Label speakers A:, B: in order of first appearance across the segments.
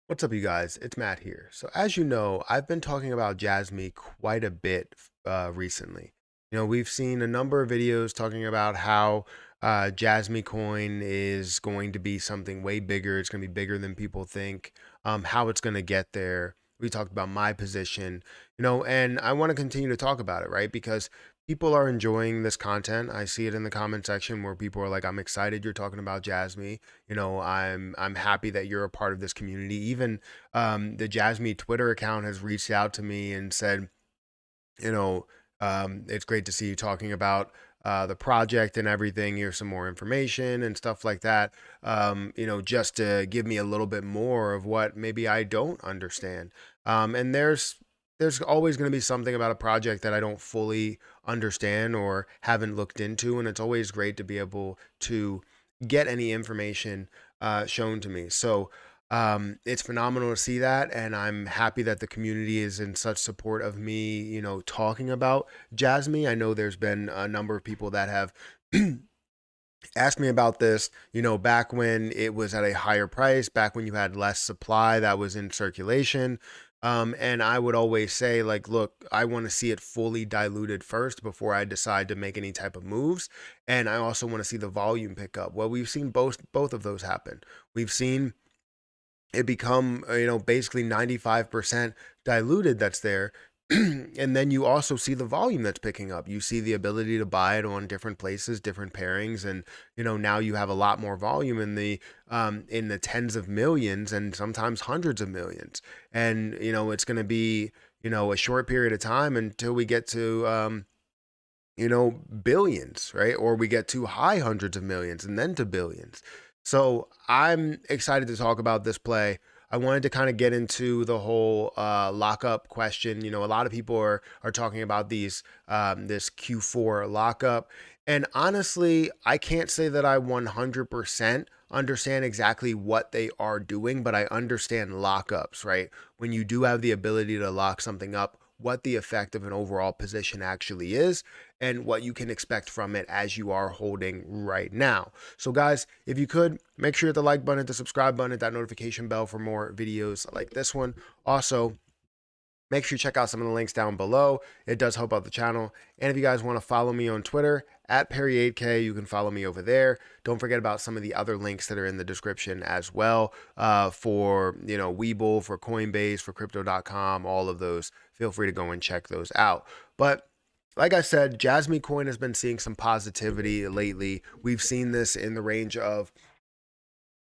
A: What's up, you guys? It's Matt here. So, as you know, I've been talking about JASMY quite a bit recently. We've seen a number of videos talking about how JASMY coin is going to be something way bigger. It's going to be bigger than people think, how it's going to get there. We talked about my position, and I want to continue to talk about it, right? Because people are enjoying this content. I see it in the comment section where people are like, I'm excited you're talking about JASMY. I'm happy that you're a part of this community. Even the JASMY Twitter account has reached out to me and said, you know, it's great to see you talking about the project and everything. Here's some more information and stuff like that. Just to give me a little bit more of what maybe I don't understand. And there's always going to be something about a project that I don't fully understand or haven't looked into, and it's always great to be able to get any information shown to me. So it's phenomenal to see that, and I'm happy that the community is in such support of me, talking about JASMY. I know there's been a number of people that have asked me about this, back when it was at a higher price, back when you had less supply that was in circulation. And I would always say, like, look, I want to see it fully diluted first before I decide to make any type of moves. And I also want to see the volume pick up. Well, we've seen both of those happen. We've seen it become basically 95% diluted that's there. And then you also see the volume that's picking up. You see the ability to buy it on different places, different pairings, and now you have a lot more volume in the tens of millions and sometimes hundreds of millions. And it's going to be a short period of time until we get to billions, right? Or we get to high hundreds of millions and then to billions. So I'm excited to talk about this play. I wanted to kind of get into the whole lockup question. A lot of people are talking about this Q4 lockup, and honestly, I can't say that I 100% understand exactly what they are doing, but I understand lockups, right? When you do have the ability to lock something up, what the effect of an overall position actually is and what you can expect from it as you are holding right now. So, guys, if you could make sure to hit the like button, the subscribe button, hit that notification bell for more videos like this one. Also, make sure you check out some of the links down below. It does help out the channel. And if you guys want to follow me on Twitter at Perry8K, you can follow me over there. Don't forget about some of the other links that are in the description as well, for Webull, for Coinbase, for Crypto.com, all of those. Feel free to go and check those out. But like I said, JASMY Coin has been seeing some positivity lately. We've seen this in the range of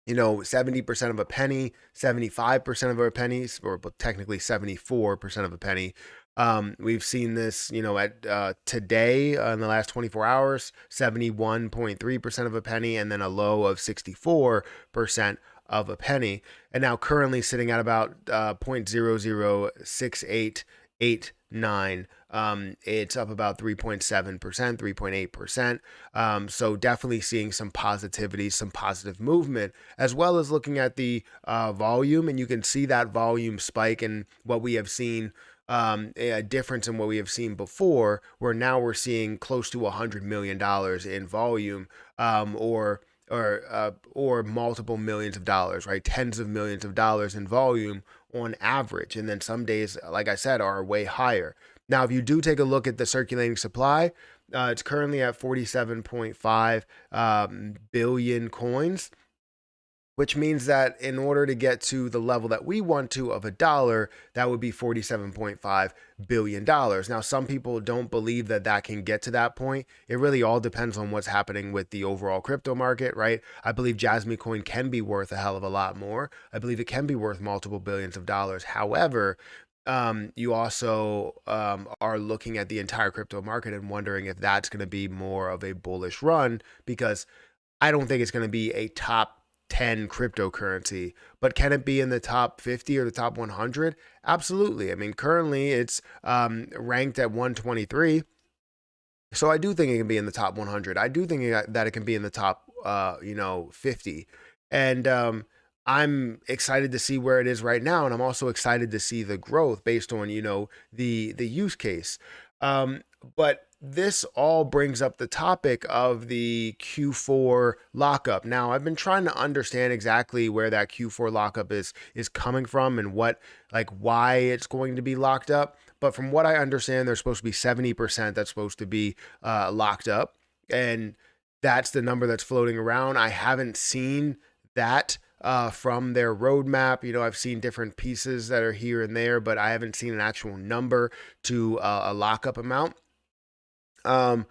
A: 70% of a penny, 75% of a penny, or technically 74% of a penny. We've seen this, at today in the last 24 hours, 71.3% of a penny, and then a low of 64% of a penny. And now currently sitting at about 0.006889. It's up about 3.7%, 3.8%. So definitely seeing some positivity, some positive movement, as well as looking at the volume. And you can see that volume spike in what we have seen, a difference in what we have seen before, where now we're seeing close to $100 million in volume, or multiple millions of dollars, right? Tens of millions of dollars in volume on average. And then some days, like I said, are way higher. Now, if you do take a look at the circulating supply, it's currently at 47.5 billion coins, which means that in order to get to the level that we want to of a dollar, that would be $47.5 billion. Now, some people don't believe that that can get to that point. It really all depends on what's happening with the overall crypto market, right? I believe JASMY coin can be worth a hell of a lot more. I believe it can be worth multiple billions of dollars. However, you also are looking at the entire crypto market and wondering if that's going to be more of a bullish run, because I don't think it's going to be a top 10 cryptocurrency, but can it be in the top 50 or the top 100? Absolutely. I mean, currently it's ranked at 123. So I do think it can be in the top 100. I do think that it can be in the top, 50. And I'm excited to see where it is right now, and I'm also excited to see the growth based on the use case. Um, but this all brings up the topic of the Q4 lockup. Now, I've been trying to understand exactly where that Q4 lockup is coming from and what, like, why it's going to be locked up. But from what I understand, there's supposed to be 70% that's supposed to be locked up, and that's the number that's floating around. I haven't seen that from their roadmap. I've seen different pieces that are here and there, but I haven't seen an actual number to a lockup amount. Um,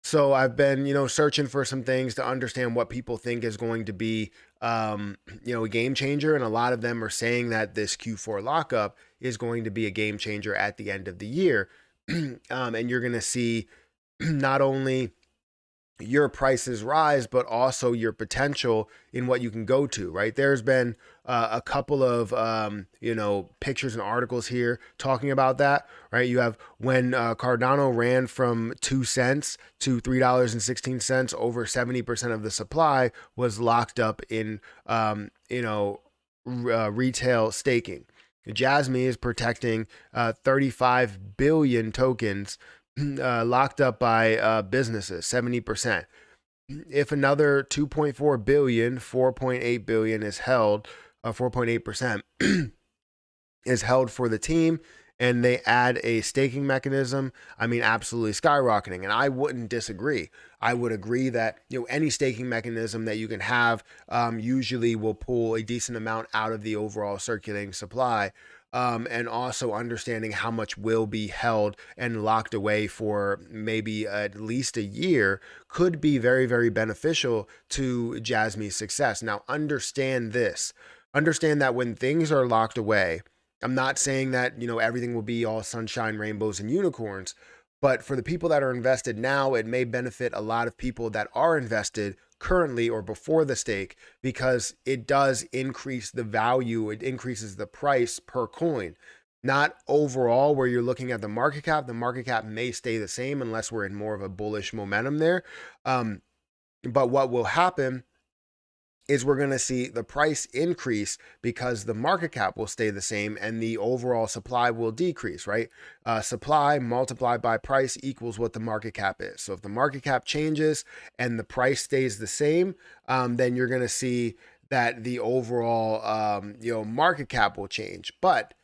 A: so I've been, searching for some things to understand what people think is going to be, a game changer. And a lot of them are saying that this Q4 lockup is going to be a game changer at the end of the year. And you're going to see not only your prices rise, but also your potential in what you can go to, right? There's been a couple of, pictures and articles here talking about that, right? You have when Cardano ran from 2 cents to $3.16, over 70% of the supply was locked up in, retail staking. JASMY is protecting 35 billion tokens locked up by businesses, 70%. If another 2.4 billion, 4.8 billion is held, 4.8% is held for the team, and they add a staking mechanism, I mean, absolutely skyrocketing. And I wouldn't disagree. I would agree that any staking mechanism that you can have usually will pull a decent amount out of the overall circulating supply. And also understanding how much will be held and locked away for maybe at least a year could be very, very beneficial to JASMY's success. Now, understand this. Understand that when things are locked away, I'm not saying that, everything will be all sunshine, rainbows, and unicorns, but for the people that are invested now, it may benefit a lot of people that are invested currently or before the stake, because it does increase the value, it increases the price per coin. Not overall where you're looking at the market cap. The market cap may stay the same unless we're in more of a bullish momentum there. But what will happen is we're going to see the price increase because the market cap will stay the same and the overall supply will decrease, right? Supply multiplied by price equals what the market cap is. So if the market cap changes and the price stays the same, then you're going to see that the overall, market cap will change. But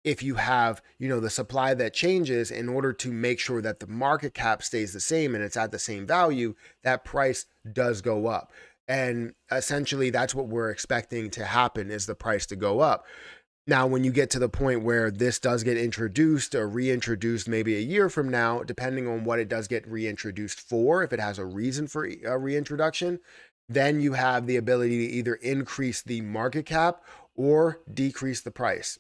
A: if you have, the supply that changes, in order to make sure that the market cap stays the same and it's at the same value, that price does go up. And essentially, that's what we're expecting to happen, is the price to go up. Now, when you get to the point where this does get introduced or reintroduced maybe a year from now, depending on what it does get reintroduced for, if it has a reason for a reintroduction, then you have the ability to either increase the market cap or decrease the price.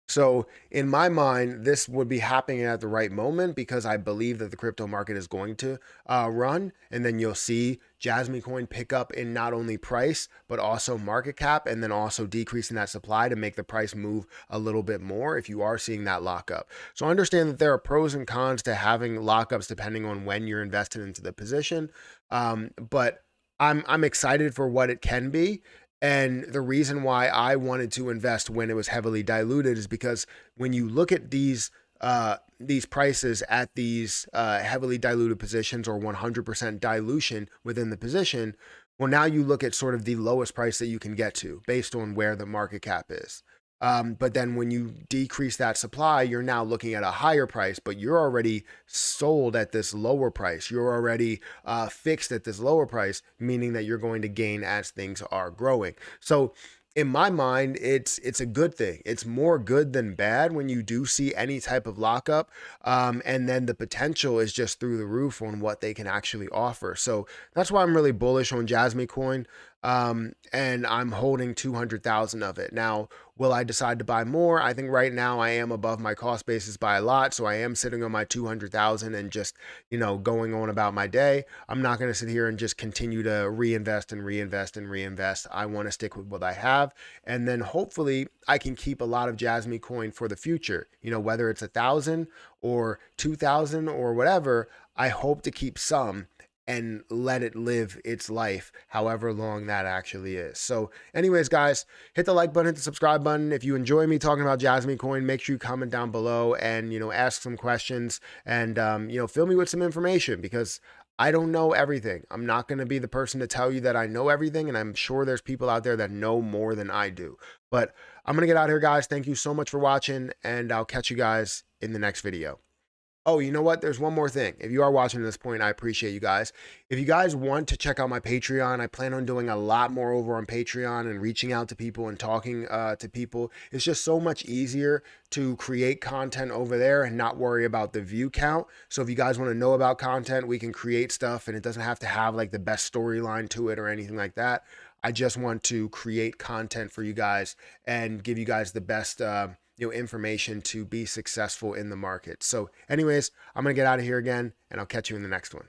A: So in my mind, this would be happening at the right moment, because I believe that the crypto market is going to run, and then you'll see JASMY coin pick up in not only price but also market cap, and then also decreasing that supply to make the price move a little bit more if you are seeing that lockup. So understand that there are pros and cons to having lockups depending on when you're invested into the position. But I'm excited for what it can be. And the reason why I wanted to invest when it was heavily diluted is because when you look at these prices at these heavily diluted positions, or 100% dilution within the position, well, now you look at sort of the lowest price that you can get to based on where the market cap is. But then when you decrease that supply, you're now looking at a higher price, but you're already sold at this lower price. You're already fixed at this lower price, meaning that you're going to gain as things are growing. So in my mind, it's a good thing. It's more good than bad when you do see any type of lockup, and then the potential is just through the roof on what they can actually offer. So that's why I'm really bullish on JASMY coin, and I'm holding 200,000 of it. Now, will I decide to buy more? I think right now I am above my cost basis by a lot, so I am sitting on my 200,000 and just going on about my day. I'm not going to sit here and just continue to reinvest and reinvest and reinvest. I want to stick with what I have, and then hopefully I can keep a lot of JASMY coin for the future. Whether it's 1,000 or 2,000 or whatever, I hope to keep some. and let it live its life, however long that actually is. So, anyways, guys, hit the like button, hit the subscribe button. If you enjoy me talking about JASMY coin, make sure you comment down below and, ask some questions and, fill me with some information because I don't know everything. I'm not going to be the person to tell you that I know everything, and I'm sure there's people out there that know more than I do. But I'm going to get out of here, guys. Thank you so much for watching, and I'll catch you guys in the next video. Oh, you know what? There's one more thing. If you are watching this point, I appreciate you guys. If you guys want to check out my Patreon, I plan on doing a lot more over on Patreon and reaching out to people and talking to people. It's just so much easier to create content over there and not worry about the view count. So if you guys want to know about content, we can create stuff and it doesn't have to have like the best storyline to it or anything like that. I just want to create content for you guys and give you guys the best information to be successful in the market. So anyways, I'm going to get out of here again and I'll catch you in the next one.